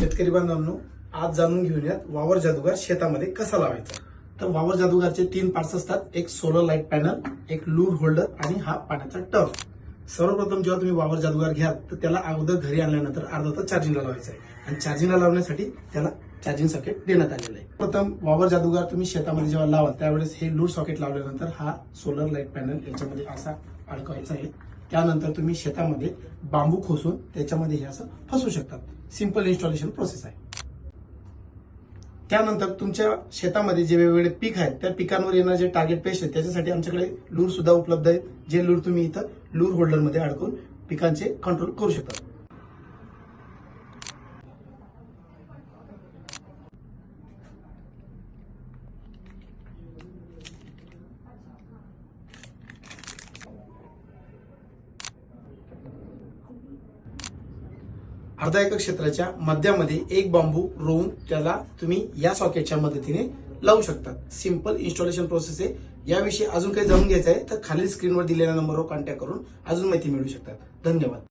शेतकरी बांधवांनो, आज जाणून घेऊयात वावर जादूगार शेतामध्ये कसा लावायचा। तर वावर जादूगारचे 3 पार्ट्स असतात, एक सोलर लाईट पॅनल, एक लूर होल्डर आणि हा पाण्याचा टब। सर्वप्रथम जेव्हा तुम्ही वावर जादूगार घ्याल तर त्याला अगोदर घरी आणल्यानंतर अर्धा तास चार्जिंगला लावायचा आहे आणि चार्जिंगला लावण्यासाठी त्याला चार्जिंग सॉकेट देण्यात आलेलं आहे। प्रथम वावर जादूगार तुम्ही शेतामध्ये जेव्हा लावाल त्यावेळेस हे लूर सॉकेट लावल्यानंतर हा सोलर लाईट पॅनल याच्यामध्ये असा अडकवायचा आहे। त्यानंतर तुम्ही शेतामध्ये बांबू खोसून त्याच्यामध्ये हे असं फसवू शकतात। सिंपल इन्स्टॉलेशन प्रोसेस आहे। त्यानंतर तुमच्या शेतामध्ये जे वेगवेगळे पीक आहेत त्या पिकांवर येणारे जे टार्गेट पेस्ट आहेत त्याच्यासाठी आमच्याकडे लूर सुद्धा उपलब्ध आहेत, जे लूर तुम्ही इथं लूर होल्डर मध्ये अडकून पिकांचे कंट्रोल करू शकता। अर्धा एकर क्षेत्राच्या मध्यामध्ये एक बांबू रोवून त्याला तुम्ही या सॉकेटच्या मदतीने लावू शकता। सिंपल इन्स्टॉलेशन प्रोसेस आहे। याविषयी अजून काही जाणून घ्यायचं आहे तर खालील स्क्रीनवर दिलेल्या नंबरवर कॉन्टॅक्ट करून अजून माहिती मिळवू शकता। धन्यवाद।